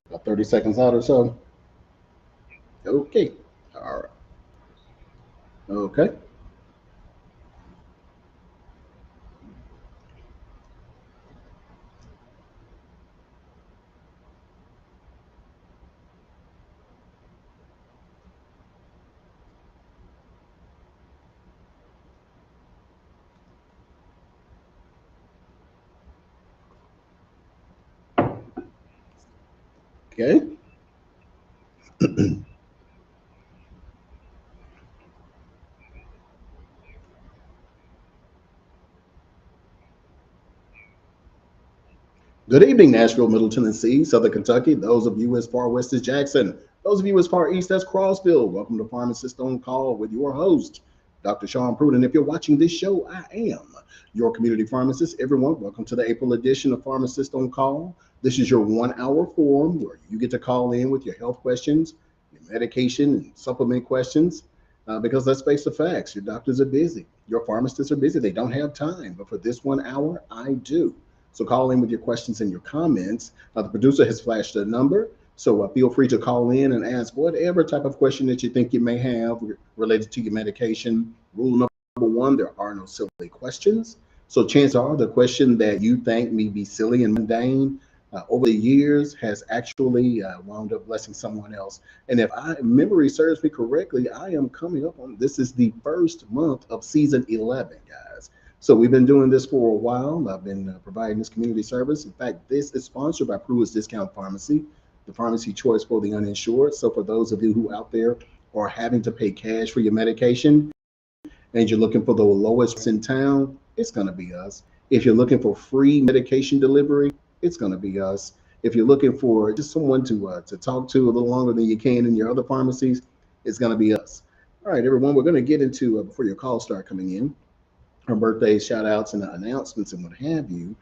About 30 seconds out or so. Okay. All right. Okay. Okay. Good evening, Nashville, Middle Tennessee, Southern Kentucky. Those of you as far west as Jackson. Those of you as far east as Crossville. Welcome to Pharmacist On Call with your host, Dr. Sean Pruitt. And if you're watching this show, I am your community pharmacist. Everyone, welcome to the April edition of Pharmacist On Call. This is your 1 hour forum where you get to call in with your health questions, your medication and supplement questions. Because let's face the facts, your doctors are busy, your pharmacists are busy, they don't have time. But for this 1 hour, I do. So call in with your questions and your comments. The producer has flashed a number, so feel free to call in and ask whatever type of question that you think you may have related to your medication. Rule number one, there are no silly questions. So chances are the question that you think may be silly and mundane over the years has actually wound up blessing someone else. And if memory serves me correctly, I am coming up on this is the first month of season 11, guys. So we've been doing this for a while. I've been providing this community service. In fact, this is sponsored by Pruitt's Discount Pharmacy, the pharmacy choice for the uninsured. So for those of you who out there are having to pay cash for your medication and you're looking for the lowest in town, it's going to be us. If you're looking for free medication delivery, it's going to be us. If you're looking for just someone to talk to a little longer than you can in your other pharmacies, it's going to be us. All right, everyone, we're going to get into before your calls start coming in her birthdays, shout outs, and announcements and what have you.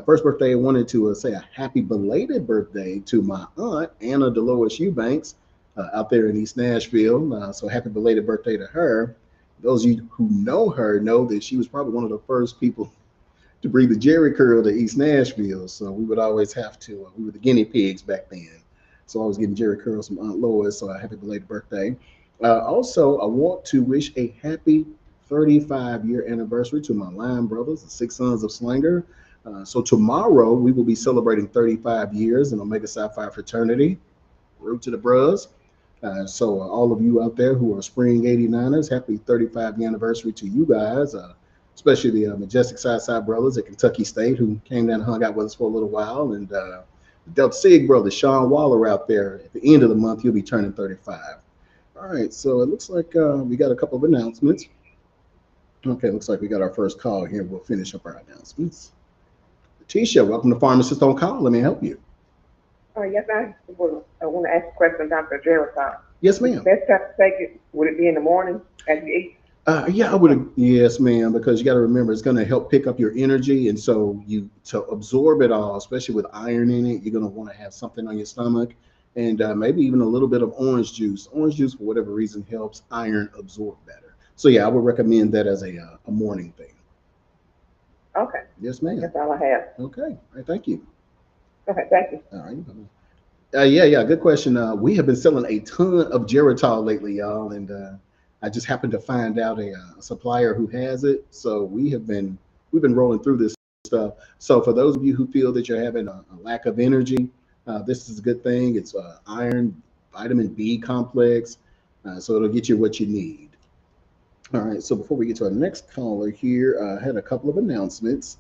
First birthday, I wanted to say a happy belated birthday to my aunt, Anna Dolores Eubanks, out there in East Nashville. So happy belated birthday to her. Those of you who know her know that she was probably one of the first people to bring the Jerry curl to East Nashville. So we would always have to, we were the guinea pigs back then. So I was getting Jerry curls from Aunt Lois. So a happy belated birthday. Also, I want to wish a happy 35-year anniversary to my line brothers, the Six Sons of Slanger. So tomorrow we will be celebrating 35 years in Omega Psi Phi fraternity. Root to the bros. So all of you out there who are spring 89ers, happy 35th anniversary to you guys, especially the Majestic Side brothers at Kentucky State who came down and hung out with us for a little while. And the Delta Sig brother, Sean Waller out there at the end of the month, he'll be turning 35. All right, so it looks like we got a couple of announcements. Okay, looks like we got our first call here. We'll finish up our announcements. Tisha, welcome to Pharmacist On Call. Let me help you. Yes, I want to ask a question, Dr. Gerald. Yes, ma'am. Best time to take it, would it be in the morning as you eat? Yeah, I would. Yes, ma'am. Because you got to remember, it's going to help pick up your energy, and so you to absorb it all, especially with iron in it, you're going to want to have something on your stomach, and maybe even a little bit of orange juice. Orange juice, for whatever reason, helps iron absorb better. So yeah, I would recommend that as a morning thing. Okay. Yes, ma'am. That's all I have. Okay. All right. Thank you. Okay, thank you. All right. Yeah. Good question. We have been selling a ton of Geritol lately, y'all, and I just happened to find out a supplier who has it. So we've been rolling through this stuff. So for those of you who feel that you're having a lack of energy, this is a good thing. It's iron, vitamin B complex, so it'll get you what you need. All right. So before we get to our next caller here, I had a couple of announcements.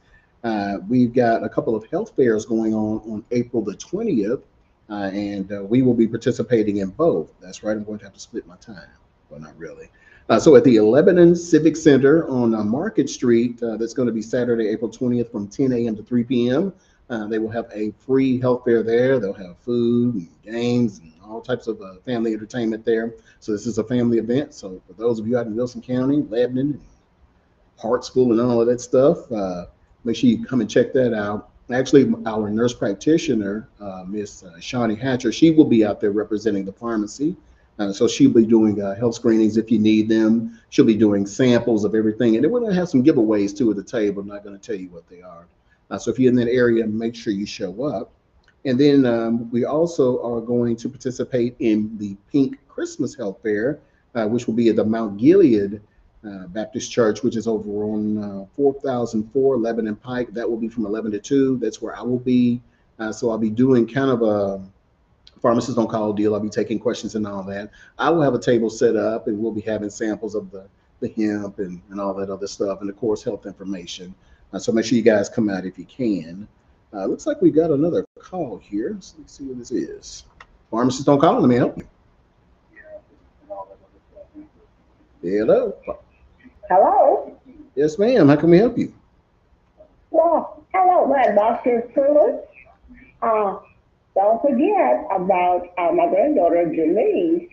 We've got a couple of health fairs going on April the 20th, and we will be participating in both. That's right. I'm going to have to split my time. Well, not really. So at the Lebanon Civic Center on Market Street, that's going to be Saturday, April 20th from 10 a.m. to 3 p.m. They will have a free health fair there. They'll have food and games and all types of family entertainment there. So this is a family event. So for those of you out in Wilson County, Lebanon, Hartsville, and all of that stuff, make sure you come and check that out. Actually, our nurse practitioner, Miss Shawnee Hatcher, she will be out there representing the pharmacy. So she'll be doing health screenings if you need them. She'll be doing samples of everything. And then we're going to have some giveaways too at the table. I'm not going to tell you what they are. So if you're in that area, make sure you show up. And then we also are going to participate in the Pink Christmas Health Fair, which will be at the Mount Gilead Baptist Church, which is over on 4004 Lebanon Pike. That will be from 11 to 2. That's where I will be. So I'll be doing kind of a pharmacist on call deal. I'll be taking questions and all that. I will have a table set up and we'll be having samples of the hemp and all that other stuff, and of course health information. So make sure you guys come out if you can. Looks like we got another call here. So let's see what this is. Pharmacist on call, let me help you. Hello. Hello? Yes, ma'am. How can we help you? Well, hello, my Dr. Pruitt. Don't forget about my granddaughter, Janine.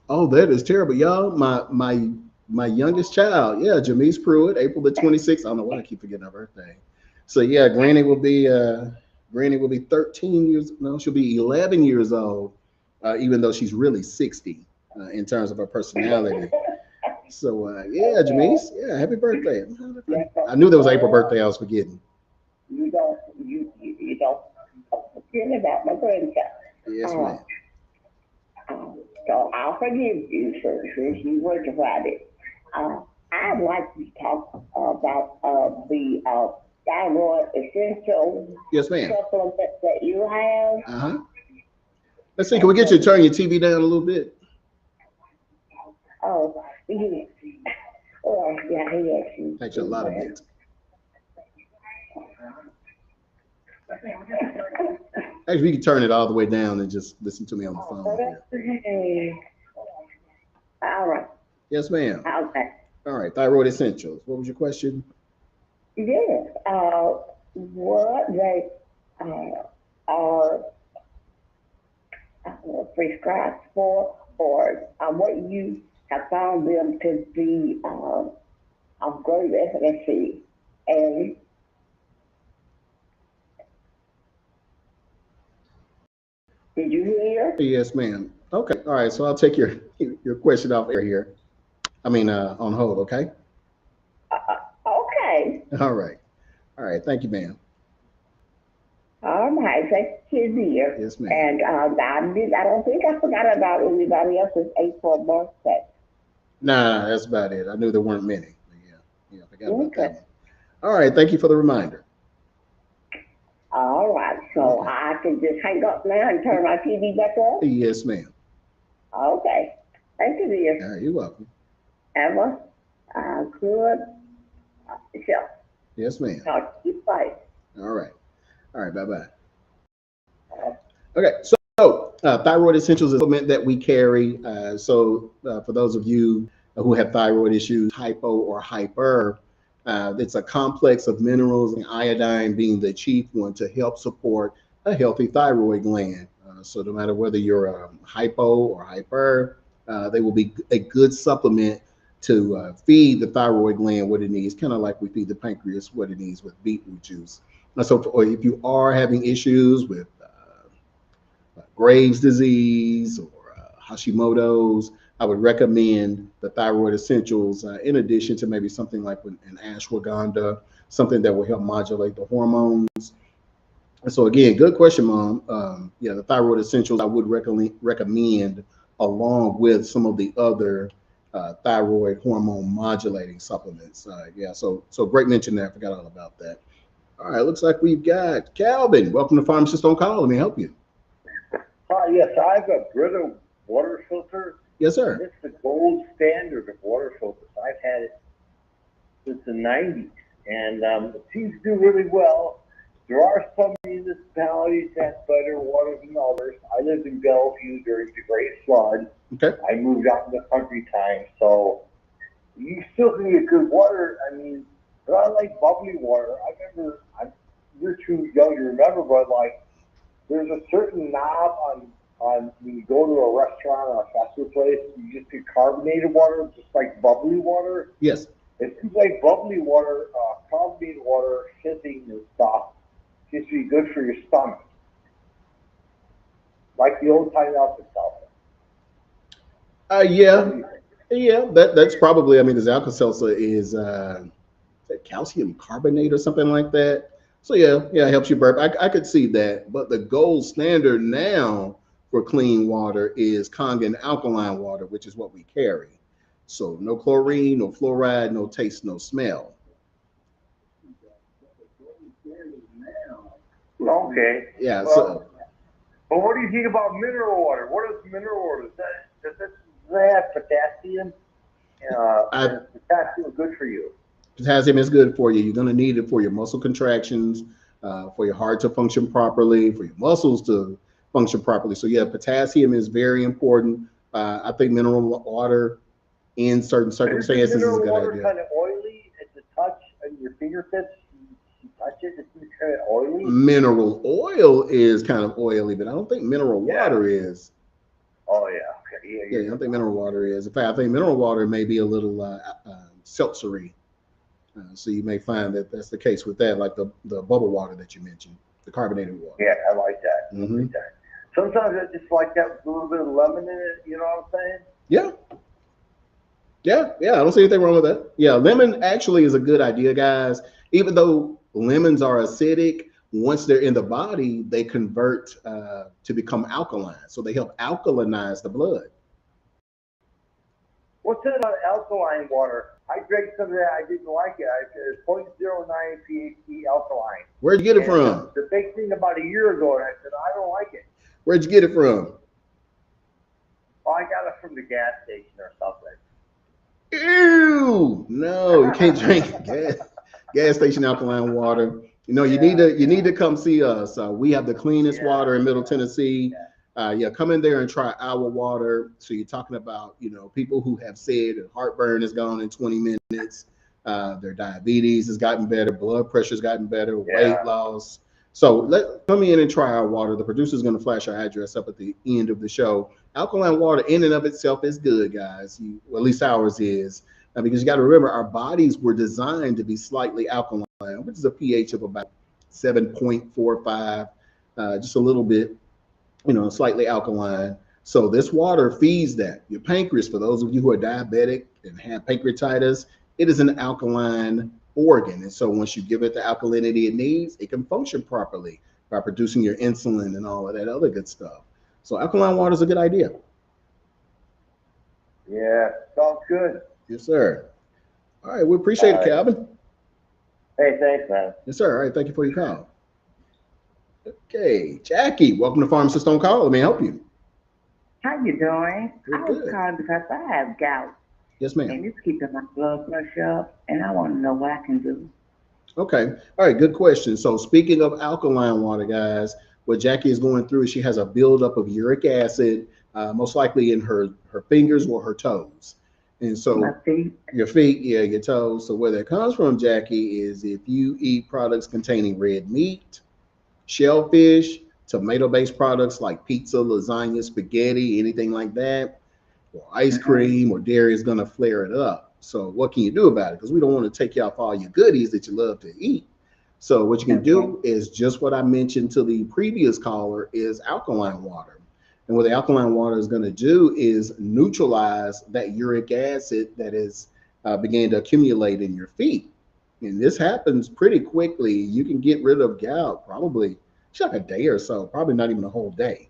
Oh, that is terrible, y'all. My youngest child, yeah, Jamise Pruitt, April the 26th. I don't know why I keep forgetting her birthday. So yeah, Granny will be 13 years. No, she'll be 11 years old, even though she's really 60 in terms of her personality. So yeah, Jamise, yeah, happy birthday. I knew there was an April birthday. I was forgetting. You don't forget about my grandchild. Yes, ma'am. So I'll forgive you since you rectified it. I'd like to talk about the thyroid essential Yes, ma'am. supplement that you have. Uh-huh. Let's see. Can we get you to turn your TV down a little bit? Oh, yeah. Well, yeah, he actually. Actually, a lot of it. Actually, you can turn it all the way down and just listen to me on the phone here. Okay. All right. Yes, ma'am. Okay. All right. Thyroid essentials. What was your question? Yes. What they are prescribed for, or what you have found them to be of great efficacy, and did you hear? Yes, ma'am. Okay. All right. So I'll take your question off air here. I mean, on hold. Okay. Okay. All right. All right. Thank you, ma'am. All right, thank you, dear. Yes, ma'am. And I don't think I forgot about anybody else's April birthday. Nah, that's about it. I knew there weren't many. Yeah. Yeah. I forgot about that Okay. one. All right. Thank you for the reminder. All right, so Okay. I can just hang up now and turn my TV back on? Yes, ma'am. Okay. Thank you, All dear. right. You're welcome. Have a good show. Yes, ma'am. Talk to you later. All right. All right. Bye bye. Okay. So thyroid essentials is a supplement that we carry. For those of you who have thyroid issues, hypo or hyper, it's a complex of minerals and iodine being the chief one to help support a healthy thyroid gland. So no matter whether you're hypo or hyper, they will be a good supplement to feed the thyroid gland what it needs, kind of like we feed the pancreas what it needs with beetroot juice. Or if you are having issues with Graves' disease or Hashimoto's, I would recommend the thyroid essentials in addition to maybe something like an ashwagandha, something that will help modulate the hormones. And so again, good question, Mom. Yeah, the thyroid essentials I would recommend along with some of the other thyroid hormone modulating supplements. Yeah, so great mention there. I forgot all about that. All right, looks like we've got Calvin. Welcome to Pharmacist on Call. Let me help you. Yes, I have a Brita water filter, Yes, and sir. it's the gold standard of water filters. I've had it since the 90s, and it seems to do really well. There are some municipalities that have better water than others. I lived in Bellevue during the Great Flood. Okay. I moved out in the country time, so you still can get good water. I mean, but I like bubbly water. You're too young to remember, but like, there's a certain knob on when you go to a restaurant or a fast food place, you just get carbonated water, just like bubbly water. Yes. It seems like bubbly water, carbonated water, fizzing and stuff, seems to be good for your stomach, like the old time Alka Seltzer. What Yeah, do you think? yeah. That's probably. I mean, this Alka Seltzer is that calcium carbonate or something like that. So yeah, it helps you burp. I could see that, but the gold standard now for clean water is Kangen alkaline water, which is what we carry. So no chlorine, no fluoride, no taste, no smell. Okay. Yeah. Well, but what do you think about mineral water? What is mineral water? Does it have potassium? Is potassium good for you? Potassium is good for you. You're going to need it for your muscle contractions, for your heart to function properly, for your muscles to function properly. So yeah, potassium is very important. I think mineral water in certain circumstances is a mineral good water idea. kind of oily at the touch on your fingertips? You touch it, it's kind of oily. Mineral oil is kind of oily, but I don't think mineral water is. Oh yeah, okay, Yeah, I don't think mineral water is. In fact, I think mineral water may be a little seltzery. So you may find that that's the case with that, like the bubble water that you mentioned, the carbonated water. Yeah, I like that. Mm-hmm. I like that. Sometimes I just like that with a little bit of lemon in it. You know what I'm saying? Yeah. I don't see anything wrong with that. Yeah, lemon actually is a good idea, guys. Even though lemons are acidic, once they're in the body, they convert to become alkaline. So they help alkalinize the blood. What's that about alkaline water? I drank some of that. I didn't like it. It's 0.09 pH alkaline. Where'd you get it from? The big thing about a year ago, and I said, I don't like it. Where'd you get it from? Oh, I got it from the gas station or something. Ew! No, you can't drink gas station alkaline water. You know, you need to come see us. We have the cleanest water in Middle Tennessee. Come in there and try our water. So you're talking about, people who have said that heartburn is gone in 20 minutes. Their diabetes has gotten better, blood pressure has gotten better, weight loss. So come in and try our water. The producer is going to flash our address up at the end of the show. Alkaline water in and of itself is good, guys. Well, at least ours is. Because you got to remember, our bodies were designed to be slightly alkaline, which is a pH of about 7.45, just a little bit, slightly alkaline. So this water feeds that. Your pancreas, for those of you who are diabetic and have pancreatitis, it is an alkaline organ. And so once you give it the alkalinity it needs, it can function properly by producing your insulin and all of that other good stuff. So alkaline water is a good idea. Yeah, sounds good. Yes, sir. All right, we appreciate it, Calvin. Hey, thanks, man. Yes, sir. All right, thank you for your call. Okay, Jackie, welcome to Pharmacist On Call. Let me help you. How you doing? Good, I was calling because I have gout. Yes, ma'am. And it's keeping my blood pressure up, and I want to know what I can do. Okay. All right, good question. So speaking of alkaline water, guys, what Jackie is going through is she has a buildup of uric acid, most likely in her fingers or her toes. And so my feet. Your feet, yeah, your toes. So where that comes from, Jackie, is if you eat products containing red meat, shellfish, tomato-based products like pizza, lasagna, spaghetti, anything like that, or ice cream or dairy is going to flare it up. So what can you do about it? Because we don't want to take you off all your goodies that you love to eat. So what you can do is just what I mentioned to the previous caller is alkaline water. And what the alkaline water is going to do is neutralize that uric acid that is beginning to accumulate in your feet. And this happens pretty quickly. You can get rid of gout probably just like a day or so, probably not even a whole day.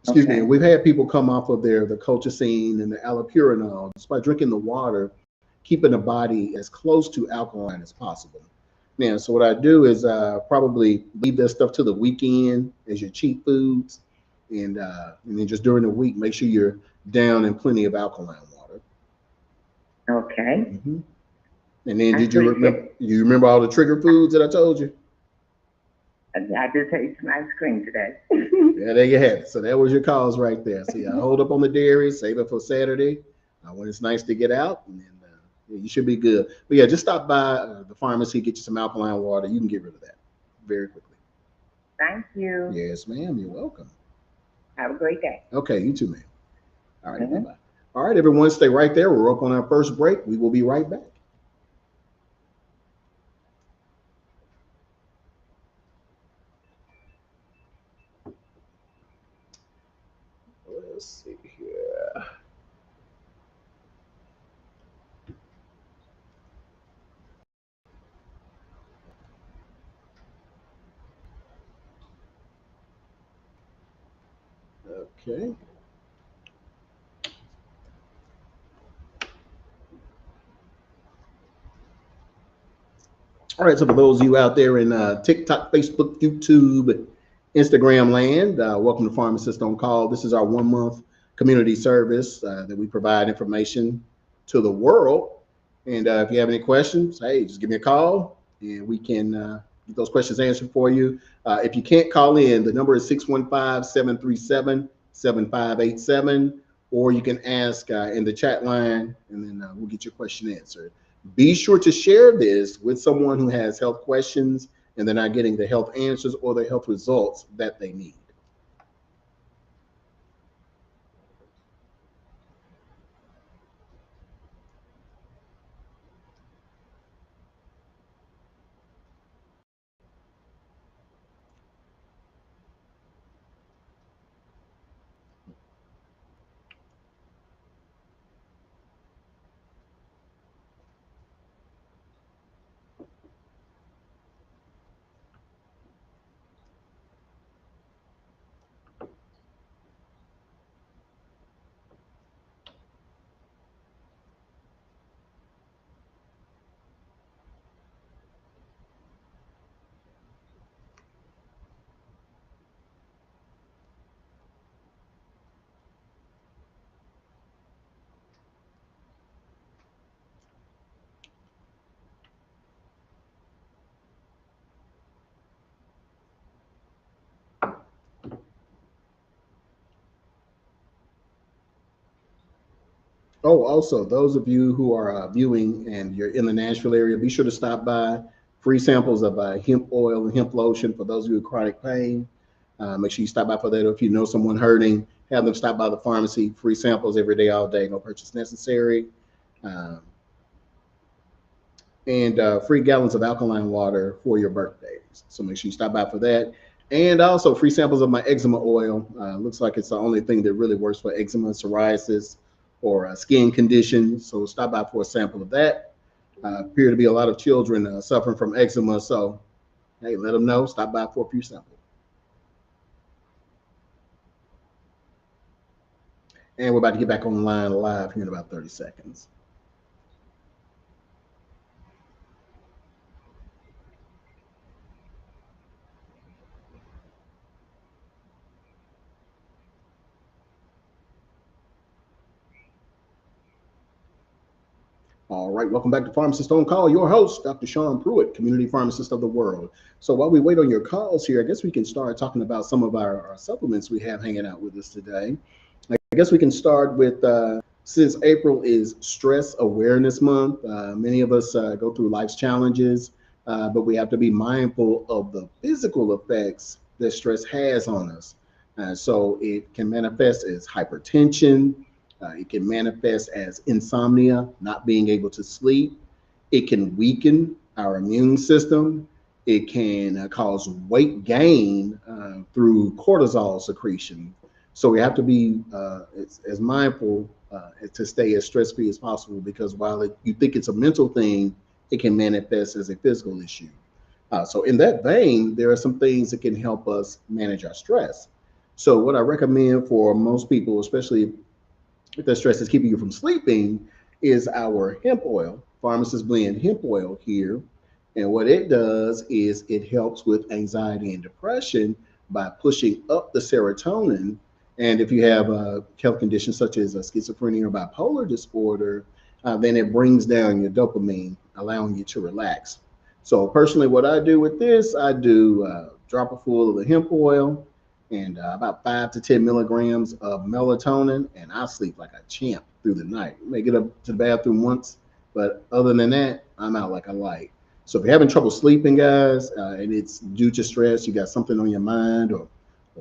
Excuse me. We've had people come off of the colchicine and the allopurinol just by drinking the water, keeping the body as close to alkaline as possible. Now, so what I do is probably leave that stuff to the weekend as your cheat foods. And then just during the week, make sure you're down in plenty of alkaline water. Okay. Mm-hmm. And then did you remember all the trigger foods that I told you? I just ate some ice cream today. Yeah, there you have it. So that was your cause right there. So yeah, hold up on the dairy, save it for Saturday when it's nice to get out, and then you should be good. But yeah, just stop by the pharmacy, get you some alkaline water. You can get rid of that very quickly. Thank you. Yes, ma'am. You're welcome. Have a great day. Okay, you too, ma'am. All right, bye-bye. All right, everyone, stay right there. We're up on our first break. We will be right back. Let's see here. Okay. All right, so for those of you out there in TikTok, Facebook, YouTube, Instagram land, welcome to Pharmacist on Call. This is our 1 month community service that we provide information to the world. And if you have any questions, hey, just give me a call and we can get those questions answered for you. If you can't call in, the number is 615-737-7587, or you can ask in the chat line and then we'll get your question answered. Be sure to share this with someone who has health questions and they're not getting the health answers or the health results that they need. Oh, also, those of you who are viewing and you're in the Nashville area, be sure to stop by. Free samples of hemp oil and hemp lotion for those of you with chronic pain. Make sure you stop by for that. Or if you know someone hurting, have them stop by the pharmacy. Free samples every day, all day. No purchase necessary. Um, and free gallons of alkaline water for your birthdays. So make sure you stop by for that. And also free samples of my eczema oil. Looks like it's the only thing that really works for eczema, psoriasis, or skin conditions. So stop by for a sample of that. Appear to be a lot of children suffering from eczema. So, hey, let them know. Stop by for a few samples. And we're about to get back online live here in about 30 seconds. All right, welcome back to Pharmacist On Call. Your host, Dr. Sean Pruitt, community pharmacist of the world. So while we wait on your calls here, I guess we can start talking about some of our supplements we have hanging out with us today. I guess we can start with, since April is Stress Awareness Month, many of us go through life's challenges, but we have to be mindful of the physical effects that stress has on us. So it can manifest as hypertension, it can manifest as insomnia, not being able to sleep. It can weaken our immune system. It can cause weight gain through cortisol secretion. So we have to be as mindful to stay as stress-free as possible, because while you think it's a mental thing, it can manifest as a physical issue. So in that vein, there are some things that can help us manage our stress. So what I recommend for most people, especially if the stress is keeping you from sleeping, is our hemp oil, Pharmacist Blend hemp oil here. And what it does is it helps with anxiety and depression by pushing up the serotonin. And if you have health conditions such as schizophrenia or bipolar disorder, then it brings down your dopamine, allowing you to relax. So personally, what I do with this, I do drop a full of the hemp oil and about 5 to 10 milligrams of melatonin, and I sleep like a champ through the night. I may get up to the bathroom once, but other than that, I'm out like a light. So if you're having trouble sleeping, guys, and it's due to stress, you got something on your mind, or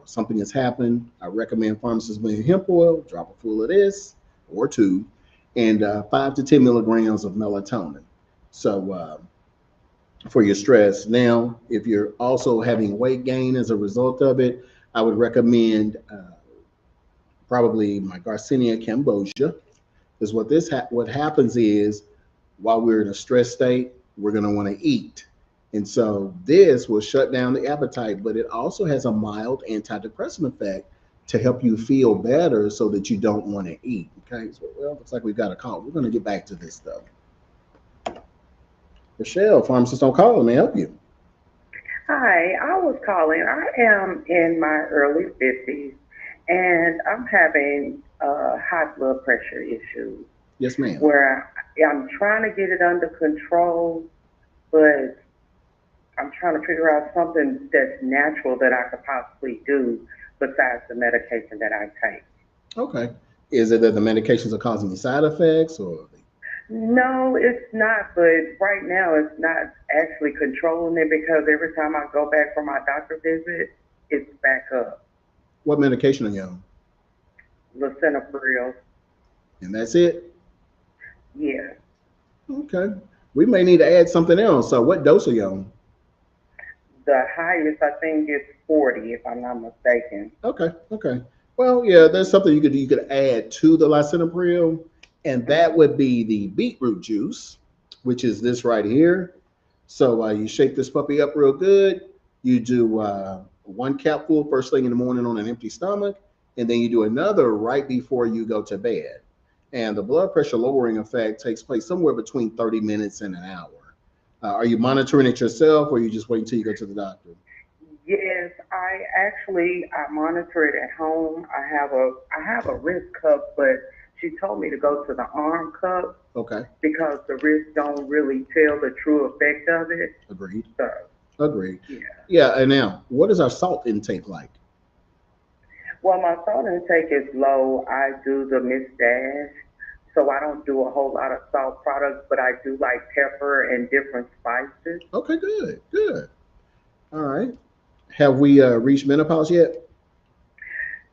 something has happened, I recommend Pharmacist Blend hemp oil. Drop a full of this or two, and 5 to 10 milligrams of melatonin. So for your stress. Now, if you're also having weight gain as a result of it, I would recommend probably my Garcinia cambogia, because what happens is, while we're in a stress state, we're going to want to eat. And so this will shut down the appetite, but it also has a mild antidepressant effect to help you feel better so that you don't want to eat. Okay, so well, looks like we've got a call. We're going to get back to this stuff. Michelle, Pharmacist on Call, let me help you. Hi, I was calling. I am in my early 50s and I'm having high blood pressure issues Yes, ma'am. where I'm trying to get it under control, but I'm trying to figure out something that's natural that I could possibly do besides the medication that I take. Okay. Is it that the medications are causing you side effects or? No, it's not, but right now it's not actually controlling it because every time I go back for my doctor visit, it's back up. What medication are you on? Lisinopril, And that's it? yeah. Okay. We may need to add something else. So what dose are you on? The highest I think is 40, if I'm not mistaken. Okay. Okay. Well, yeah, there's something you could add to the lisinopril, and that would be the beetroot juice, which is this right here. So you shake this puppy up real good. You do one capful first thing in the morning on an empty stomach, and then you do another right before you go to bed. And the blood pressure lowering effect takes place somewhere between 30 minutes and an hour. Are you monitoring it yourself, or you just wait until you go to the doctor? Yes, I monitor it at home. I have a wrist cup, but she told me to go to the arm cup Okay, because the wrist don't really tell the true effect of it. agreed. So Agreed. yeah. Yeah, and now, what is our salt intake like? Well, my salt intake is low. I do the Miss Dash, so I don't do a whole lot of salt products, but I do like pepper and different spices. Okay, good, good. All right. Have we reached menopause yet?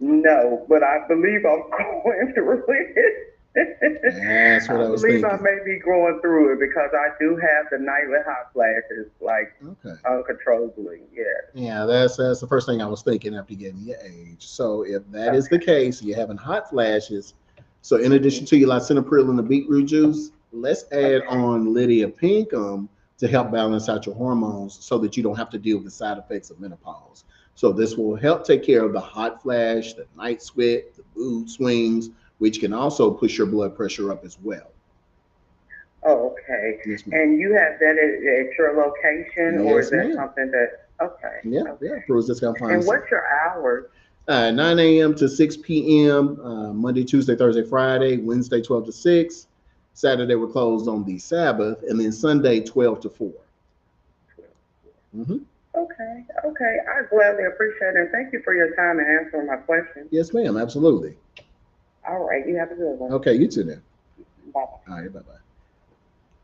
No, but I believe I'm going through it. That's what I I was believe I thinking. may be going through it because I do have the nightly hot flashes, like Okay. uncontrollably. Yeah. Yeah, that's the first thing I was thinking after getting your age. So if that is the Okay. case, you're having hot flashes. So in addition Mhm. to your lisinopril and the beetroot juice, let's add Okay. on Lydia Pinkham to help balance out your hormones so that you don't have to deal with the side effects of menopause. So this will help take care of the hot flash, the night sweat, the mood swings, which can also push your blood pressure up as well. Oh, okay. Yes, ma'am. And you have that at your location, or is Yes, that ma'am. something that? Okay. Yeah, yeah. Okay. Pruitt's Discount And Pharmacy. what's your hours? 9 a.m. to 6 p.m. Monday, Tuesday, Thursday, Friday, Wednesday 12 to 6. Saturday we're closed on the Sabbath, and then Sunday 12 to 4. Mm-hmm. Okay. Okay. I gladly appreciate it. And thank you for your time and answering my questions. Yes, ma'am. Absolutely. All right. You have a good one. Okay, you too then. Bye. All right, bye bye.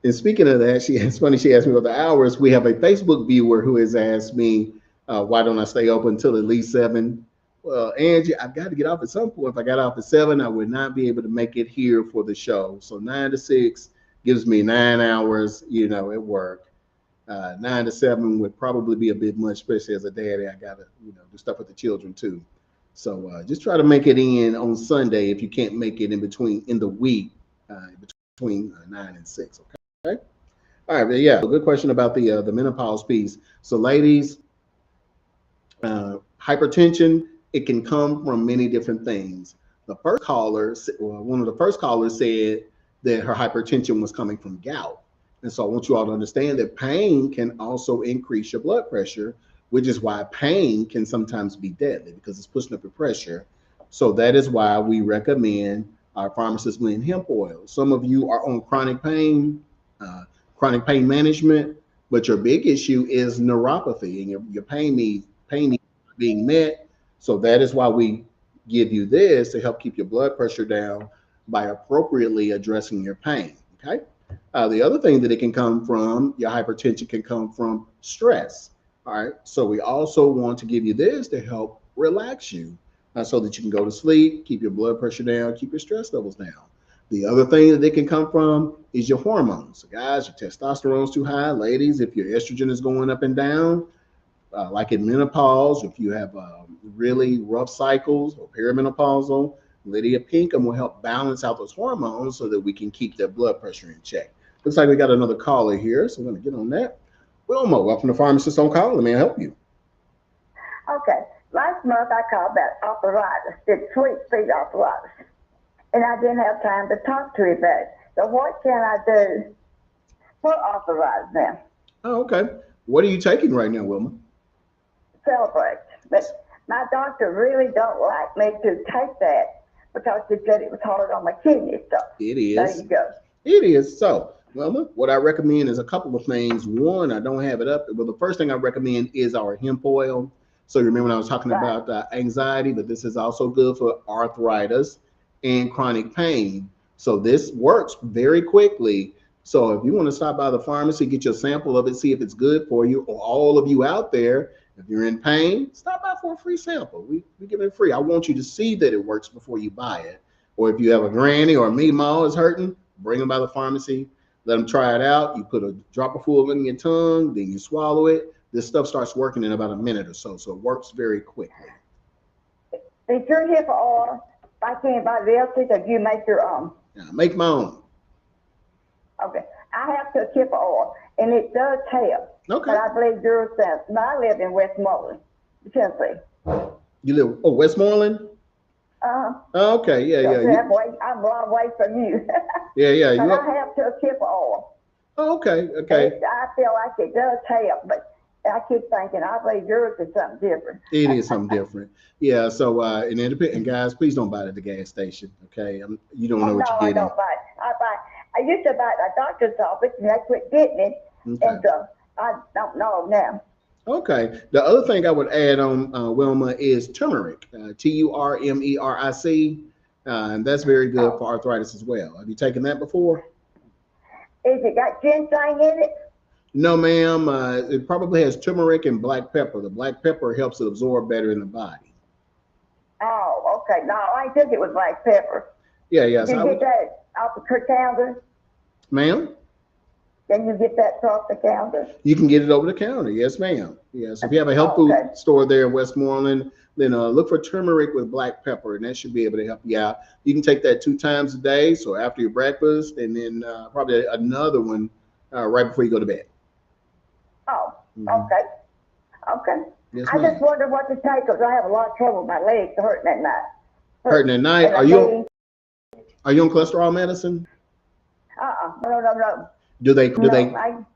And speaking of that, it's funny. She asked me about the hours. We have a Facebook viewer who has asked me, why don't I stay open until at least 7? Well, Angie, I've got to get off at some point. If I got off at 7, I would not be able to make it here for the show. So 9 to 6 gives me 9 hours, at work. 9 to 7 would probably be a bit much, especially as a daddy. I got to, do stuff with the children too. So just try to make it in on Sunday if you can't make it in the week, between 9 and 6. Okay. All right. But yeah. Good question about the menopause piece. So, ladies, hypertension, it can come from many different things. One of the first callers said that her hypertension was coming from gout. And so I want you all to understand that pain can also increase your blood pressure, which is why pain can sometimes be deadly because it's pushing up your pressure. So that is why we recommend our pharmacist blend hemp oil. Some of you are on uh, chronic pain management, but your big issue is neuropathy and your pain needs being met. So that is why we give you this to help keep your blood pressure down by appropriately addressing your pain. Okay. The other thing that it can come from, your hypertension can come from stress. All right. So we also want to give you this to help relax you so that you can go to sleep, keep your blood pressure down, keep your stress levels down. The other thing that they can come from is your hormones. So guys, your testosterone's too high. Ladies, if your estrogen is going up and down, like in menopause, if you have really rough cycles or perimenopausal, Lydia Pinkham will help balance out those hormones so that we can keep their blood pressure in check. Looks like we got another caller here, so I'm going to get on that. Wilma, welcome to Pharmacist on Call. Let me help you. Okay. last month I called about arthritis, did sweet feet arthritis, and I didn't have time to talk to him about it. So what can I do for arthritis now? Oh, okay. What are you taking right now, Wilma? Celebrate. But my doctor really don't like me to take that because he said it was hard on my kidney stuff. It There is. you go. It is. So, Wilma, what I recommend is a couple of things. One, I don't have it up, but the first thing I recommend is our hemp oil. So you remember when I was talking Right. about anxiety, but this is also good for arthritis and chronic pain. So this works very quickly. So if you want to stop by the pharmacy, get your sample of it, see if it's good for you, or all of you out there, if you're in pain, stop by for a free sample. We give it free. I want you to see that it works before you buy it. Or if you have a granny or a meemaw is hurting, bring them by the pharmacy, let them try it out. You put a dropper full in your tongue, then you swallow it. This stuff starts working in about a minute or so. So it works very quickly. Is your hip oil like anybody else's, or do you make your own? Now, make my own. Okay. I have to hip oil, and it does help. Okay. But I believe yours does. I live in Westmoreland, Tennessee. You live, Westmoreland? Okay, yeah, yeah. I'm a long way from you. Yeah. But I have to hip oil. Okay. I feel like it does help, but I keep thinking, I believe yours is something different. It is something different. Yeah, so, and guys, please don't buy it at the gas station, okay? You don't know what you're I getting. don't buy it. I used to buy it at a doctor's office, and they quit getting it. Okay. And I don't know now. Okay. The other thing I would add on, Wilma, is turmeric, Turmeric, and that's very good for arthritis as well. Have you taken that before? Is it got ginseng in it? No, ma'am. It probably has turmeric and black pepper. The black pepper helps it absorb better in the body. Oh, okay. No, I took it with black pepper. Yeah. Did you get that off the counter? Ma'am? Can you get that off the counter? You can get it over the counter. Yes, ma'am. Yes. If you have a health food store there in Westmoreland, then look for turmeric with black pepper, and that should be able to help you out. You can take that 2 times a day, so after your breakfast, and then probably another one right before you go to bed. Oh, okay. Yes, I ma'am. just wonder what to take because I have a lot of trouble with my legs hurting at night. Hurting at night? Are you on cholesterol medicine? No.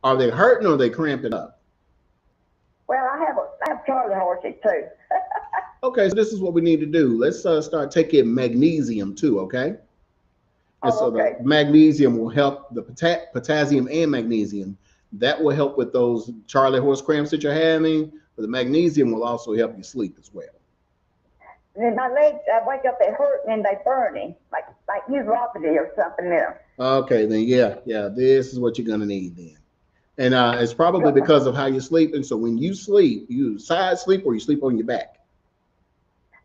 Are they hurting or are they cramping up? Well, I have Charlie horses too. Okay, so this is what we need to do. Let's start taking magnesium too, okay? And so the magnesium will help, the potassium and magnesium. That will help with those Charlie horse cramps that you're having, but the magnesium will also help you sleep as well. And then my legs, I wake up, they hurt and they burning, like neuropathy or something else. Okay, then yeah, this is what you're gonna need then. And it's probably because of how you sleep. And so when you sleep, you side sleep or you sleep on your back?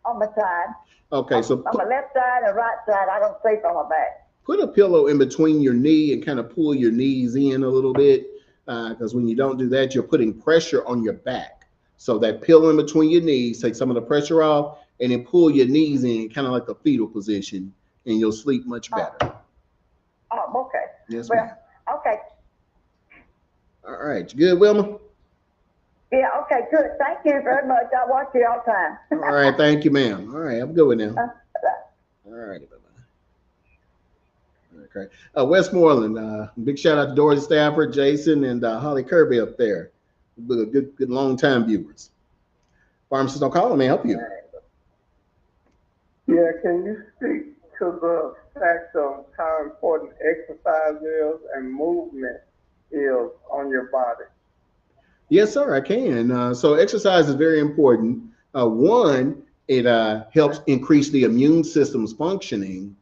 On my side. Okay, so on my left side and right side, I don't sleep on my back. Put a pillow in between your knee and kind of pull your knees in a little bit, because when you don't do that, you're putting pressure on your back. So that pillow in between your knees, take some of the pressure off, and then pull your knees in, kind of like a fetal position, and you'll sleep much better. Oh, okay. Yes, ma'am. Okay. All right, you good, Wilma? Yeah, okay, good. Thank you very much. I watch you all the time. All right, thank you, ma'am. All right, have a good one now. All righty, bye-bye. Okay. Westmoreland, big shout out to Dorothy Stafford, Jason, and Holly Kirby up there. Good long-time viewers. Pharmacist On Call, may I help you? Yeah, can you speak to the fact of how important exercise is and movement is on your body? Yes, sir, I can. So exercise is very important. One, it helps increase the immune system's functioning.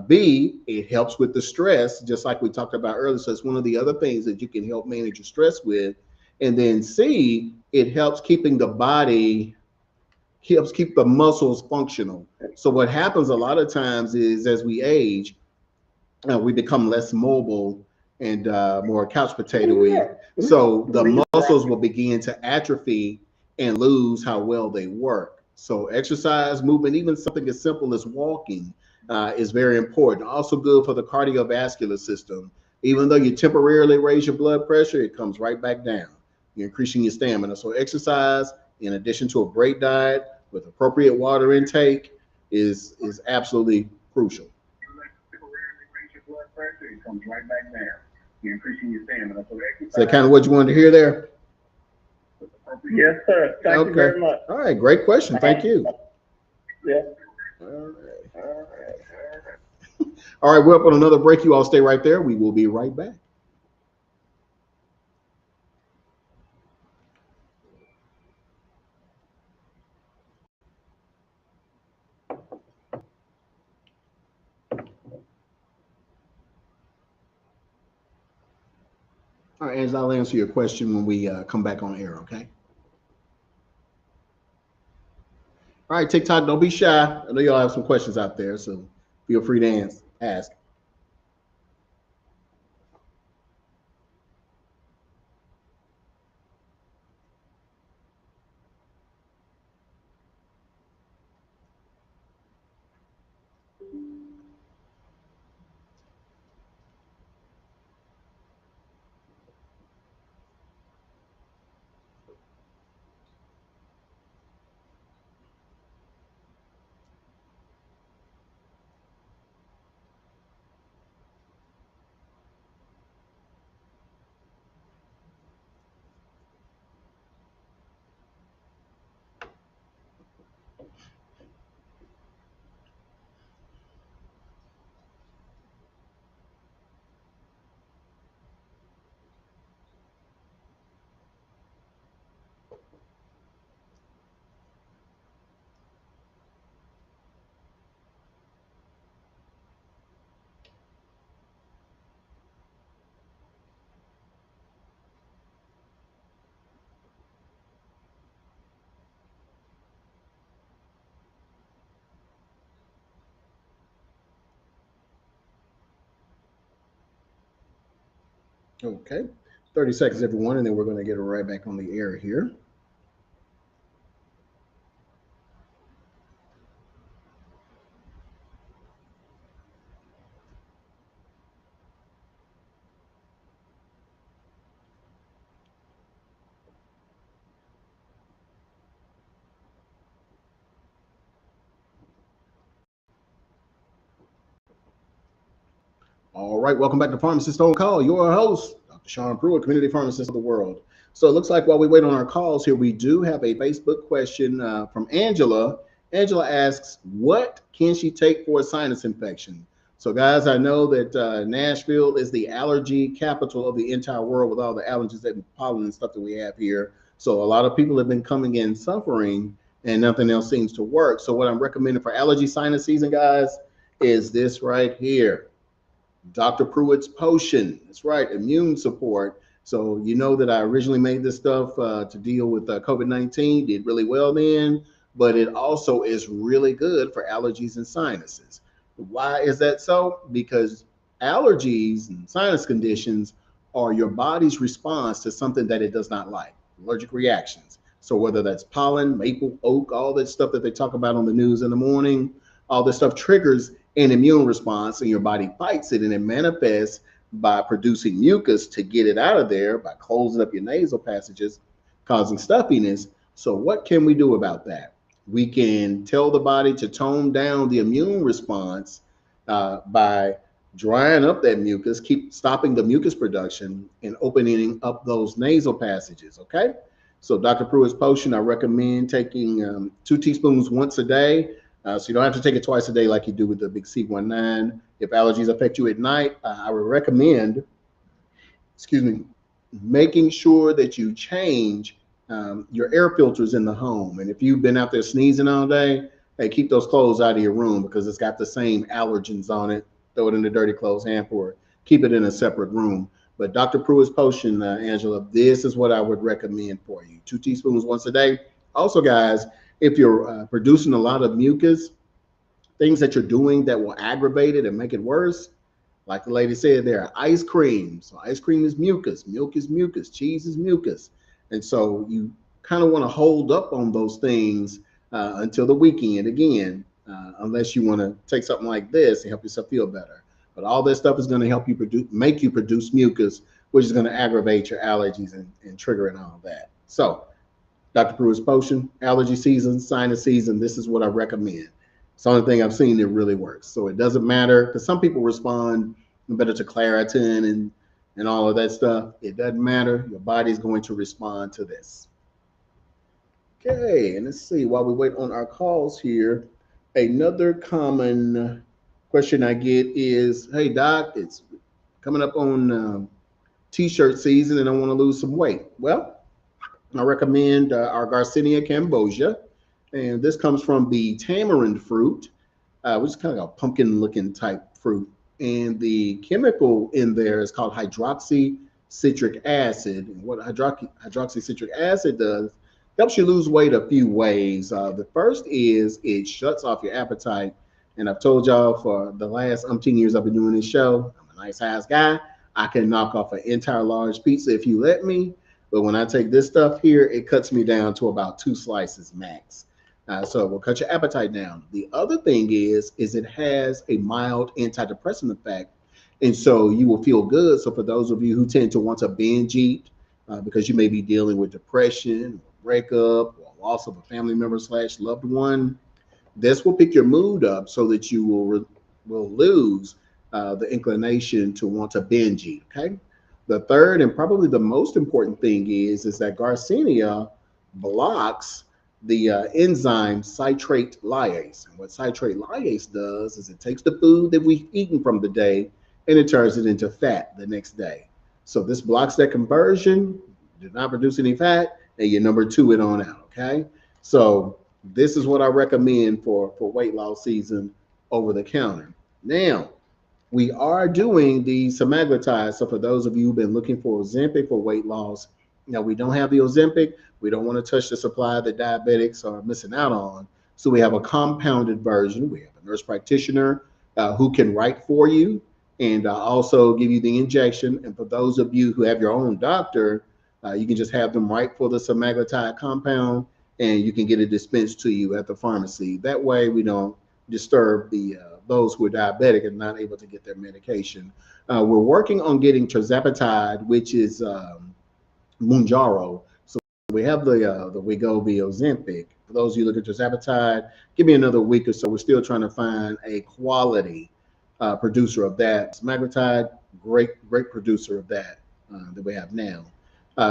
B, it helps with the stress, just like we talked about earlier. So it's one of the other things that you can help manage your stress with. And then C, it helps keeping the body, helps keep the muscles functional. So what happens a lot of times is as we age, we become less mobile and more couch potato-y. So the muscles will begin to atrophy and lose how well they work. So exercise, movement, even something as simple as walking is very important. Also good for the cardiovascular system. Even though you temporarily raise your blood pressure, it comes right back down. You're increasing your stamina. So exercise, in addition to a great diet, with appropriate water intake is absolutely crucial. It comes right back there. You're increasing your stamina. Is that kind of what you wanted to hear there? Yes, sir. Thank you very much. All right, great question. Thank you. Yeah. All right, we're up on another break. You all stay right there. We will be right back. All right, Angela, I'll answer your question when we come back on air, okay? All right, TikTok, don't be shy. I know y'all have some questions out there, so feel free to ask. Okay, 30 seconds, everyone, and then we're going to get right back on the air here. All right, welcome back to Pharmacist On Call. Your host, Dr. Sean Pruitt, community pharmacist of the world. So it looks like while we wait on our calls here, we do have a Facebook question from Angela. Angela asks, what can she take for a sinus infection? So guys, I know that Nashville is the allergy capital of the entire world with all the allergies and pollen and stuff that we have here. So a lot of people have been coming in suffering and nothing else seems to work. So what I'm recommending for allergy sinus season, guys, is this right here. Dr. Pruitt's potion. That's right, immune support. So you know that I originally made this stuff to deal with COVID-19, did really well then, but it also is really good for allergies and sinuses. Why is that so? Because allergies and sinus conditions are your body's response to something that it does not like, allergic reactions. So whether that's pollen, maple, oak, all that stuff that they talk about on the news in the morning, all this stuff triggers an immune response and your body fights it, and it manifests by producing mucus to get it out of there, by closing up your nasal passages, causing stuffiness. So what can we do about that? We can tell the body to tone down the immune response by drying up that mucus, keep stopping the mucus production and opening up those nasal passages, okay? So Dr. Pruitt's potion, I recommend taking 2 teaspoons once a day. So you don't have to take it twice a day like you do with the big C19. If allergies affect you at night, I would recommend, making sure that you change your air filters in the home. And if you've been out there sneezing all day, hey, keep those clothes out of your room because it's got the same allergens on it. Throw it in the dirty clothes hamper or keep it in a separate room. But Dr. Pruitt's potion, Angela, this is what I would recommend for you. 2 teaspoons once a day. Also, guys, if you're producing a lot of mucus, things that you're doing that will aggravate it and make it worse, like the lady said there, ice cream. So ice cream is mucus, milk is mucus, cheese is mucus. And so you kind of want to hold up on those things until the weekend again, unless you want to take something like this and help yourself feel better. But all this stuff is going to help you make you produce mucus, which is going to aggravate your allergies and trigger and all that. So Dr. Pruitt's potion, allergy season, sinus season. This is what I recommend. It's the only thing I've seen that really works. So it doesn't matter because some people respond better to Claritin and all of that stuff. It doesn't matter. Your body's going to respond to this. Okay, and let's see. While we wait on our calls here, another common question I get is, "Hey doc, it's coming up on t-shirt season, and I want to lose some weight." Well, I recommend our Garcinia cambogia, and this comes from the tamarind fruit, which is kind of a pumpkin-looking type fruit. And the chemical in there is called hydroxycitric acid. And what hydroxycitric acid does helps you lose weight a few ways. The first is it shuts off your appetite. And I've told y'all for the last umpteen years I've been doing this show, I'm a nice ass guy. I can knock off an entire large pizza if you let me. But when I take this stuff here, it cuts me down to about 2 slices max. So it will cut your appetite down. The other thing is it has a mild antidepressant effect, and so you will feel good. So for those of you who tend to want to binge eat because you may be dealing with depression, breakup, or loss of a family member / loved one, this will pick your mood up so that you will lose the inclination to want to binge eat. Okay. The third and probably the most important thing is that Garcinia blocks the enzyme citrate lyase. And what citrate lyase does is it takes the food that we've eaten from the day and it turns it into fat the next day. So this blocks that conversion, do not produce any fat, and you're number 2 it on out. Okay. So this is what I recommend for weight loss season over the counter. Now, we are doing the semaglutide. So for those of you who've been looking for Ozempic for weight loss, now we don't have the Ozempic. We don't want to touch the supply that diabetics are missing out on. So we have a compounded version. We have a nurse practitioner who can write for you and also give you the injection. And for those of you who have your own doctor, you can just have them write for the semaglutide compound and you can get it dispensed to you at the pharmacy. That way we don't disturb the those who are diabetic and not able to get their medication. We're working on getting tirzepatide, which is Mounjaro. So we have the Wegovy Ozempic. For those of you looking at tirzepatide, give me another week or so. We're still trying to find a quality producer of that. Semaglutide, great producer of that that we have now.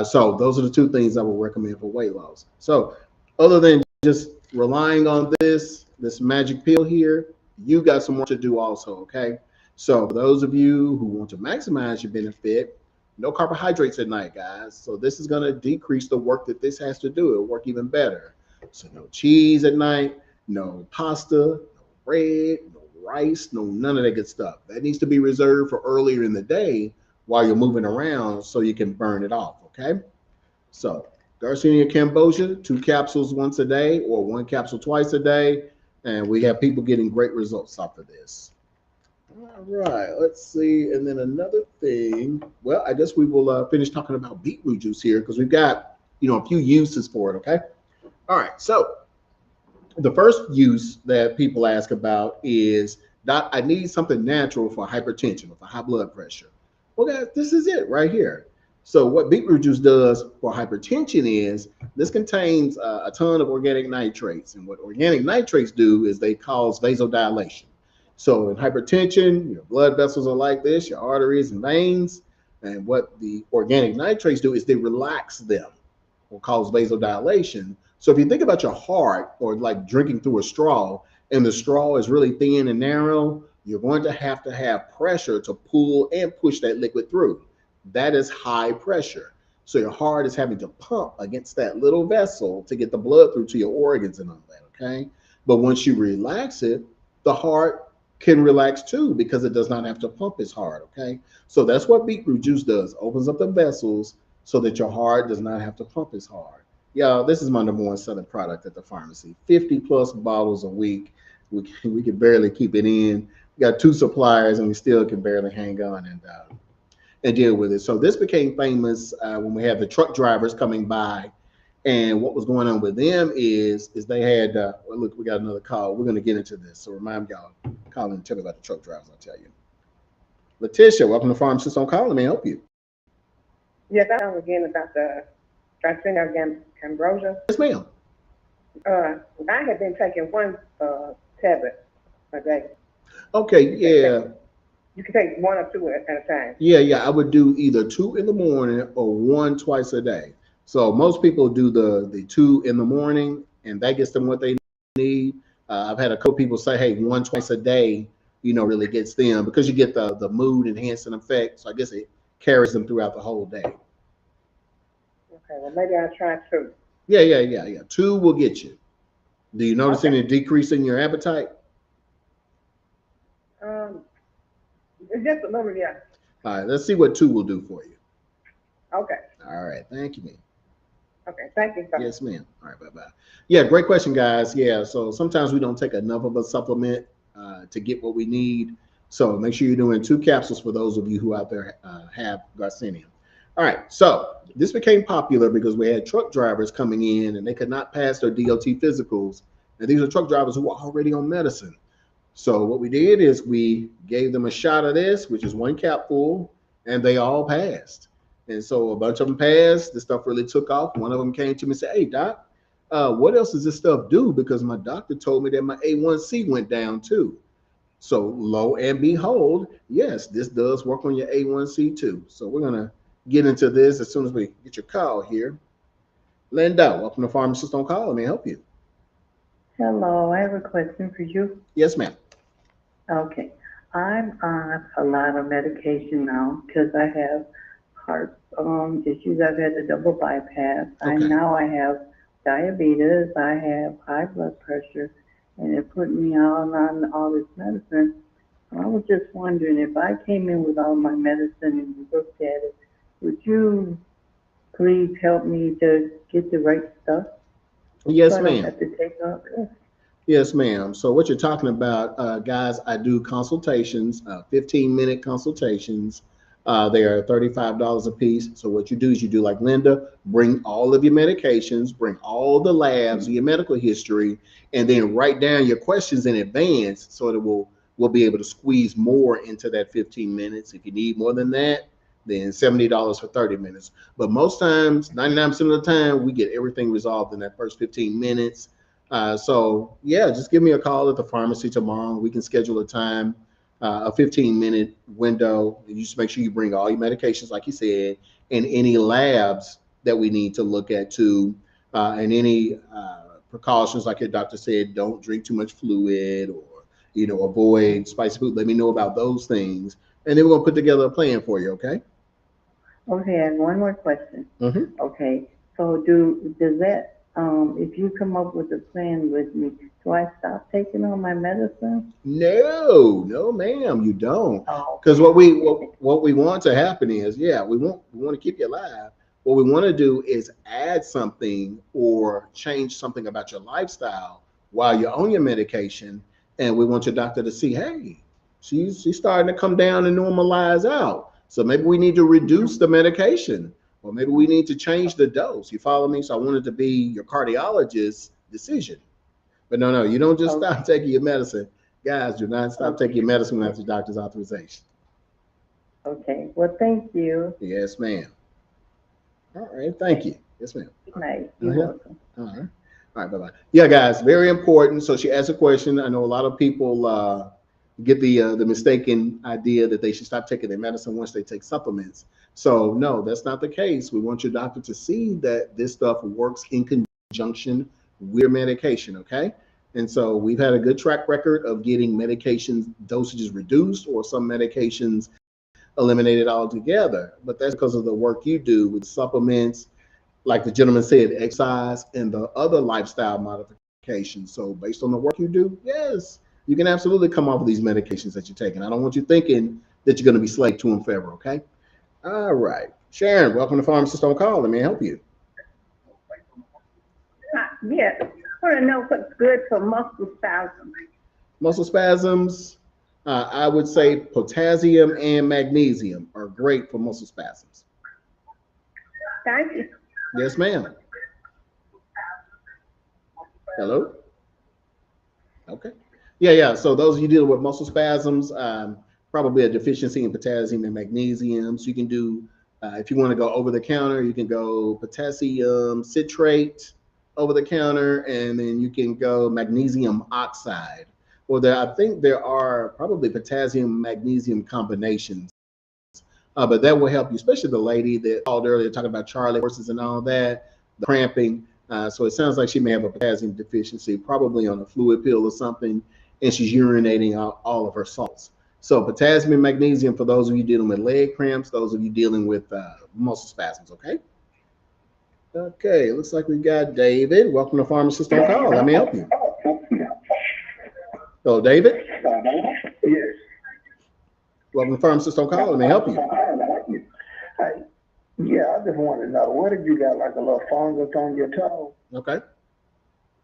So those are the 2 things I would recommend for weight loss. So other than just relying on this magic pill here, you got some work to do also, okay? So for those of you who want to maximize your benefit, no carbohydrates at night, guys. So this is going to decrease the work that this has to do. It'll work even better. So no cheese at night, no pasta, no bread, no rice, no none of that good stuff. That needs to be reserved for earlier in the day while you're moving around so you can burn it off, okay? So Garcinia cambogia, 2 capsules once a day or 1 capsule twice a day. And we have people getting great results off of this. All right, let's see. And then another thing, well, I guess we will finish talking about beetroot juice here because we've got, a few uses for it, okay? All right, so the first use that people ask about is, Doc, I need something natural for hypertension or for high blood pressure. Well, guys, this is it right here. So what beetroot juice does for hypertension is this contains a ton of organic nitrates. And what organic nitrates do is they cause vasodilation. So in hypertension, your blood vessels are like this, your arteries and veins. And what the organic nitrates do is they relax them or cause vasodilation. So if you think about your heart or like drinking through a straw and the straw is really thin and narrow, you're going to have pressure to pull and push that liquid through. That is high pressure. So your heart is having to pump against that little vessel to get the blood through to your organs and all that, okay? But once you relax it, the heart can relax too because it does not have to pump as hard, okay? So that's what beetroot juice does, opens up the vessels so that your heart does not have to pump as hard. Y'all, this is my #1 selling product at the pharmacy. 50 plus bottles a week. We can barely keep it in. We got 2 suppliers and we still can barely hang on and deal with it. So this became famous when we had the truck drivers coming by. And what was going on with them is they had, well, look, we got another call. We're going to get into this. So remind y'all, call and tell me about the truck drivers, I'll tell you. Letitia, welcome to Pharmacist On Call. Let me help you. Yes, I was again about the Garcinia Ambrosia. Yes, ma'am. I have been taking one tablet a day. Okay, yeah. You can take one or two at a time. Yeah. I would do either 2 in the morning or 1 twice a day. So most people do the 2 in the morning, and that gets them what they need. I've had a couple people say, hey, 1 twice a day, really gets them because you get the mood enhancing effect. So I guess it carries them throughout the whole day. Okay, well maybe I'll try 2. Yeah. 2 will get you. Do you notice any decrease in your appetite? It's just a little, yeah. All right, let's see what 2 will do for you. Okay. All right, thank you, ma'am. Okay, thank you, sir. Yes, ma'am. All right, bye-bye. Yeah, great question, guys. Yeah, so sometimes we don't take enough of a supplement to get what we need. So make sure you're doing 2 capsules for those of you who out there have Garcinia. All right, so this became popular because we had truck drivers coming in and they could not pass their DOT physicals. And these are truck drivers who were already on medicine. So what we did is we gave them a shot of this, which is 1 capful, and they all passed. And so a bunch of them passed. This stuff really took off. One of them came to me and said, hey, doc, what else does this stuff do? Because my doctor told me that my A1C went down too. So lo and behold, yes, this does work on your A1C too. So we're going to get into this as soon as we get your call here. Linda, welcome to Pharmacist On Call. Let me help you. Hello, I have a question for you. Yes, ma'am. Okay, I'm on a lot of medication now because I have heart issues. I've had a double bypass. Okay. I have diabetes. I have high blood pressure, and it put me on all this medicine. I was just wondering if I came in with all my medicine and you looked at it, would you please help me to get the right stuff? Yes, so I don't ma'am. have to take all this. Yes, ma'am. So what you're talking about, guys, I do consultations, 15-minute consultations. They are $35 a piece. So what you do is you do like Linda, bring all of your medications, bring all the labs, your medical history, and then write down your questions in advance so that we'll be able to squeeze more into that 15 minutes. If you need more than that, then $70 for 30 minutes. But most times, 99% of the time, we get everything resolved in that first 15 minutes. So yeah, just give me a call at the pharmacy tomorrow. We can schedule a time, a 15-minute window. You just make sure you bring all your medications, like you said, and any labs that we need to look at too, and any precautions, like your doctor said, don't drink too much fluid or, avoid spicy food. Let me know about those things. And then we're gonna put together a plan for you, okay? Okay, and one more question. Mm-hmm. Okay, so does that if you come up with a plan with me, do I stop taking all my medicine? No, ma'am, you don't. Oh, Because what we want to happen is, yeah, we want to keep you alive. What we want to do is add something or change something about your lifestyle while you're on your medication, and we want your doctor to see, hey, she's starting to come down and normalize out. So maybe we need to reduce the medication, or maybe we need to change the dose. You follow me? So I want it to be your cardiologist's decision. But no, you don't just stop taking your medicine. Guys, do not stop taking your medicine without your doctor's authorization. okay. Well, thank you. Yes, ma'am. All right, thank you. Yes, ma'am. Good night. You're welcome. All right. All right, bye-bye. Yeah, guys, very important. So she asked a question. I know a lot of people get the mistaken idea that they should stop taking their medicine once they take supplements. So no, that's not the case. We want your doctor to see that this stuff works in conjunction with medication, okay? And so we've had a good track record of getting medication dosages reduced or some medications eliminated altogether. But that's because of the work you do with supplements, like the gentleman said, exercise and the other lifestyle modifications. So based on the work you do, yes, you can absolutely come off of these medications that you're taking. I don't want you thinking that you're going to be slave to them forever, okay? All right. Sharon, welcome to Pharmacist On Call. Let me help you. Yes, I want to know what's good for muscle spasms. Muscle spasms, I would say potassium and magnesium are great for muscle spasms. Thank you. Yes, ma'am. Hello? Okay. Yeah. So those of you dealing with muscle spasms, probably a deficiency in potassium and magnesium. So you can do If you want to go over the counter, you can go potassium citrate over the counter, and then you can go magnesium oxide. Or I think there are probably potassium magnesium combinations, but that will help you, especially the lady that called earlier talking about Charlie horses and all that, the cramping. So it sounds like she may have a potassium deficiency, probably on a fluid pill or something, and she's urinating out all of her salts. So potassium and magnesium for those of you dealing with leg cramps, those of you dealing with muscle spasms, okay? Okay, looks like we got David. Welcome to Pharmacist On Call. Let me help you. Hello, David. Yes. Welcome to Pharmacist On Call. Let me help you. Hey, yeah, I just want to know, what if you got like a little fungus on your toe? Okay.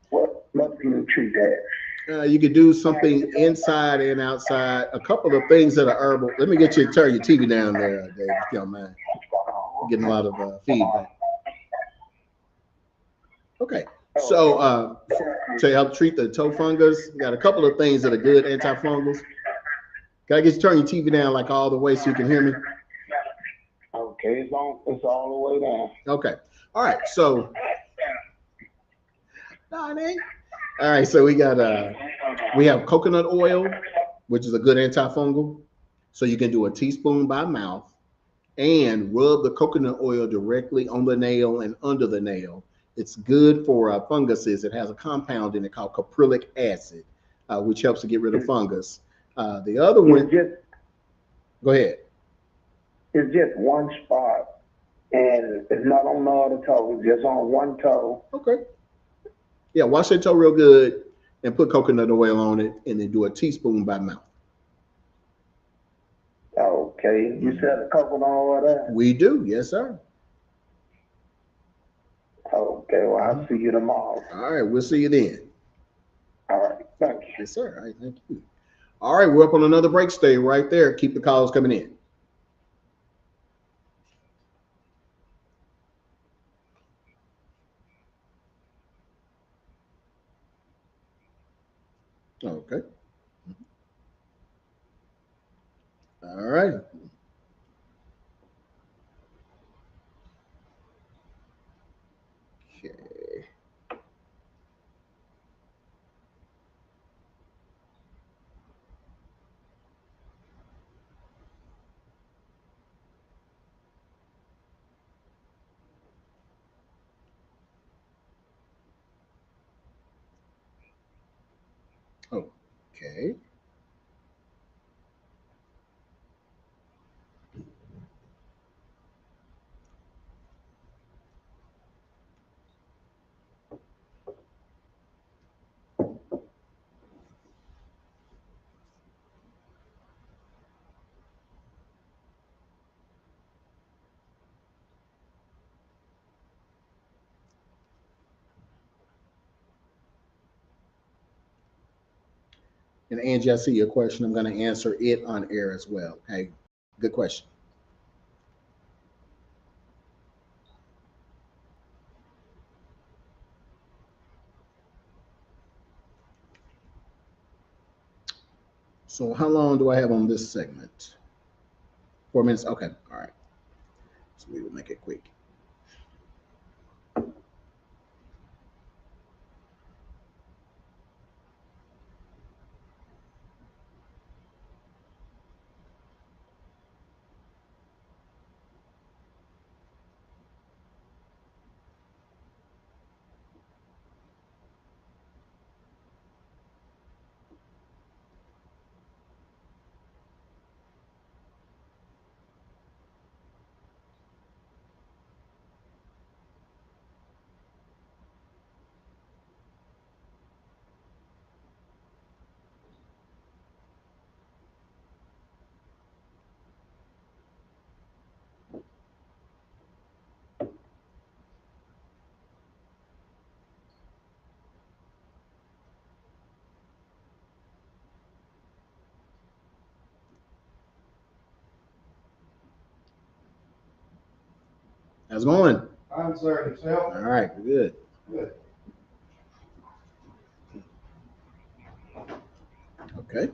What can you treat that? You could do something inside and outside. A couple of things that are herbal. Let me get you to turn your TV down there, David, if you don't mind. I'm getting a lot of feedback. Okay, so to help treat the toe fungus, we got a couple of things that are good antifungals. Can I get you to turn your TV down like all the way so you can hear me? Okay, it's all the way down. Okay, all right. So, all right. So we have coconut oil, which is a good antifungal. So you can do a teaspoon by mouth and rub the coconut oil directly on the nail and under the nail. It's good for funguses. It has a compound in it called caprylic acid, which helps to get rid of fungus. The other one, go ahead. It's just one spot, and it's not on the other toe. It's just on one toe. Okay. Yeah, wash your toe real good and put coconut oil on it, and then do a teaspoon by mouth. Okay. You said a coconut oil there? We do, yes, sir. Okay, well, I'll see you tomorrow. All right, we'll see you then. All right, thank you. Yes, sir. All right, thank you. All right, we're up on another break. Stay right there. Keep the calls coming in. Okay. All right. Okay. Okay. And Angie, I see your question. I'm going to answer it on air as well. Hey, good question. So how long do I have on this segment? 4 minutes? Okay. All right. So we will make it quick. How's it going? I'm sorry, yourself? All right, good. Good. Okay.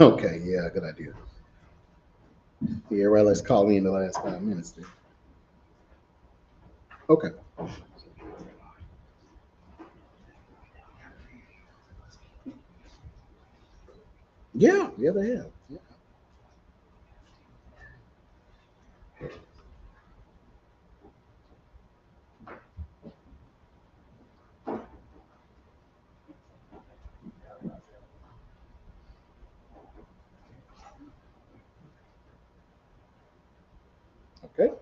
Okay, yeah, good idea. Yeah, right. Let's call in the last 5 minutes then. Okay. Yeah, yeah, they have. Yeah. Okay.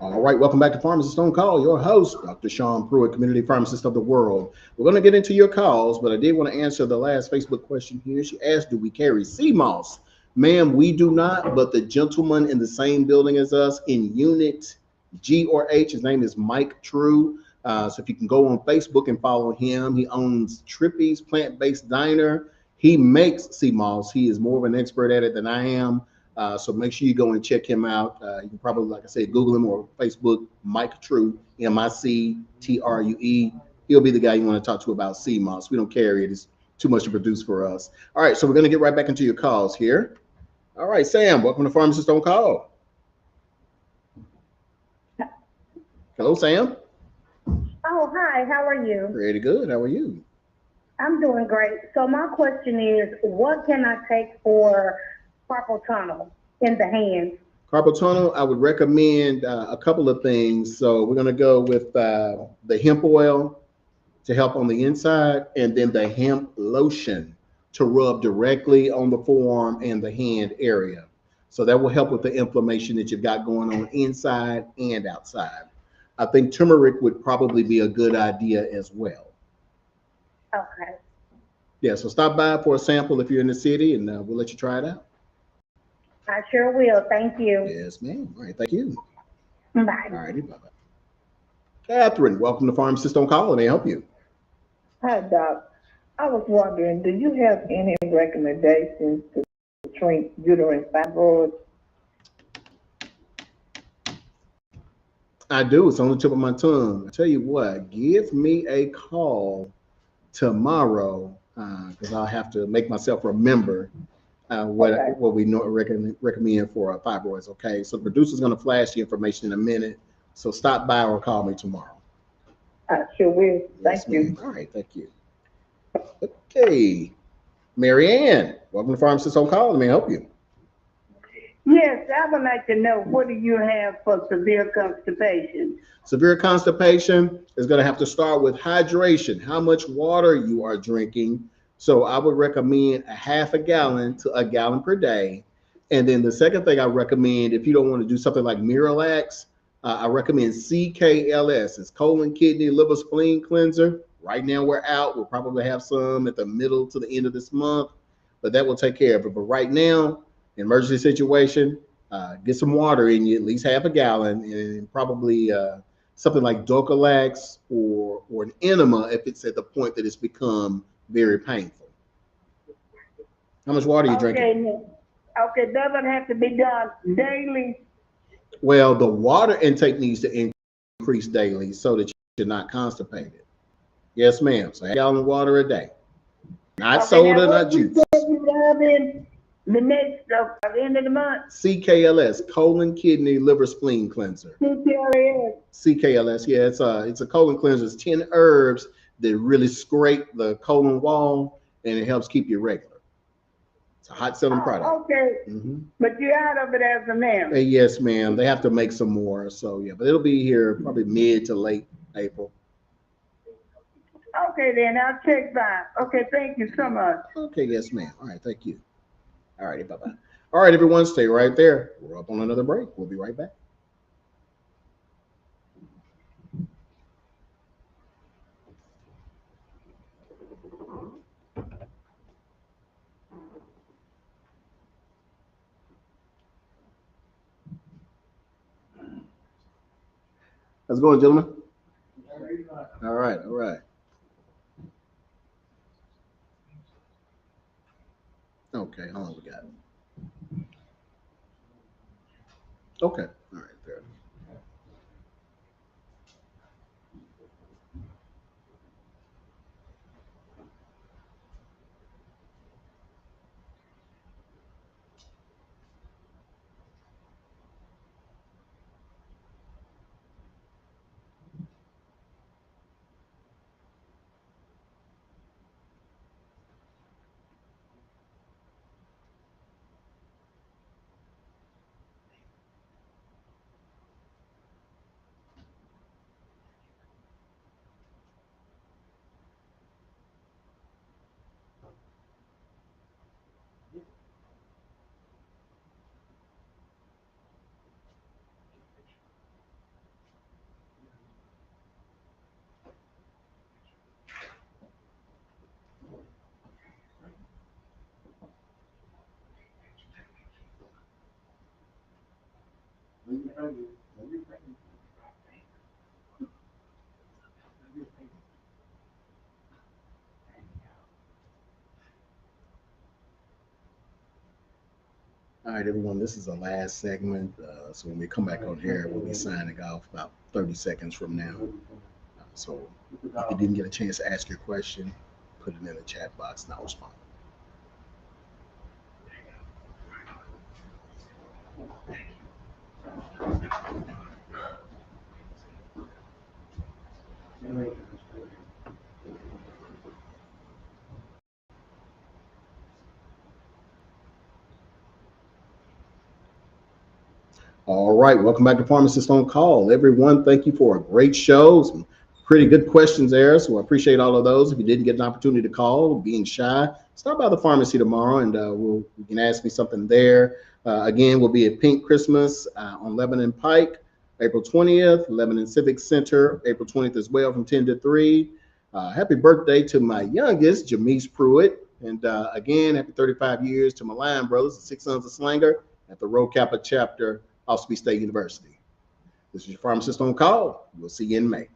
All right, welcome back to Pharmacist on Call. Your host, Dr. Sean Pruitt, Community Pharmacist of the World. We're going to get into your calls, but I did want to answer the last Facebook question here. She asked, do we carry sea moss? Ma'am, we do not, but the gentleman in the same building as us in Unit G or H, his name is Mike True. So if you can go on Facebook and follow him, he owns Trippy's Plant-Based Diner. He makes sea moss. He is more of an expert at it than I am. So make sure you go and check him out. You can probably, like I said, Google him or Facebook, Mike True, MICTRUE. He'll be the guy you want to talk to about sea moss. We don't carry it. It's too much to produce for us. All right, so we're going to get right back into your calls here. All right, Sam, welcome to Pharmacist on Call. Hello, Sam. Oh, hi, how are you? Pretty good. How are you? I'm doing great. So my question is, what can I take for carpal tunnel in the hands? Carpal tunnel, I would recommend a couple of things. So we're going to go with the hemp oil to help on the inside, and then the hemp lotion to rub directly on the forearm and the hand area. So that will help with the inflammation that you've got going on inside and outside. I think turmeric would probably be a good idea as well. Okay. Yeah, so stop by for a sample if you're in the city, and we'll let you try it out. I sure will. Thank you. Yes, ma'am. All right, thank you. Bye. All righty, bye-bye. Catherine, welcome to Pharmacist on Call. May I help you? Hi, Doc. I was wondering, do you have any recommendations to treat uterine fibroids? I do. It's on the tip of my tongue. I tell you what, give me a call tomorrow because I'll have to make myself remember what we recommend for fibroids. Okay, so the producer's going to flash the information in a minute. So stop by or call me tomorrow. I sure will. Yes, Thank you. ma'am. All right, thank you. Okay, Mary Ann, welcome to Pharmacist on Call. Let me help you. Yes, I would like to know, what do you have for severe constipation? Severe constipation is going to have to start with hydration, how much water you are drinking. So I would recommend a half a gallon to a gallon per day. And then the second thing I recommend, if you don't want to do something like Miralax, I recommend CKLS. It's colon, kidney, liver, spleen cleanser. Right now we're out. We'll probably have some at the middle to the end of this month, but that will take care of it. But right now, emergency situation, get some water in you, at least half a gallon, and probably something like Docalax or an enema if it's at the point that it's become very painful. How much water are you drinking? Okay, does it have to be done daily? Well, the water intake needs to increase daily so that you're not constipated. Yes, ma'am. So a gallon of water a day. Not soda, not juice. The next, at the end of the month? CKLS, colon, kidney, liver, spleen cleanser. CKLS, yeah, it's a colon cleanser. It's 10 herbs that really scrape the colon wall, and it helps keep you regular. It's a hot selling product. Okay, but you're out of it as of now. Yes, ma'am. They have to make some more, so yeah, but it'll be here probably mid to late April. Okay, then I'll check back. Okay, thank you so much. Okay, yes, ma'am. All right, thank you. All righty, bye-bye. All right, everyone, stay right there. We're up on another break. We'll be right back. How's it going, gentlemen? All right, all right. Okay, how long we got? Okay, all right, there. All right, everyone, this is the last segment. So when we come back on here, we'll be signing off about 30 seconds from now. So if you didn't get a chance to ask your question, put it in the chat box and I'll respond. All right, welcome back to Pharmacist on Call. Everyone, thank you for a great show. Some pretty good questions there, so I appreciate all of those. If you didn't get an opportunity to call, being shy, stop by the pharmacy tomorrow and you can ask me something there. Again, we'll be at Pink Christmas on Lebanon Pike, April 20th, Lebanon Civic Center, April 20th as well from 10 to 3. Happy birthday to my youngest, Jamise Pruitt. And again, happy 35 years to my Lion brothers, the Six Sons of Slanger at the Rho Kappa chapter, Osprey State University. This is your Pharmacist on Call. We'll see you in May.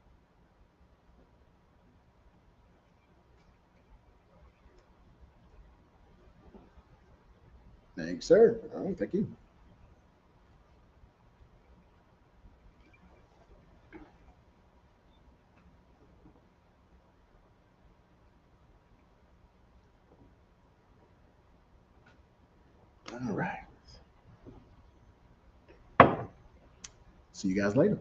Thanks, sir. All right, thank you. All right. See you guys later.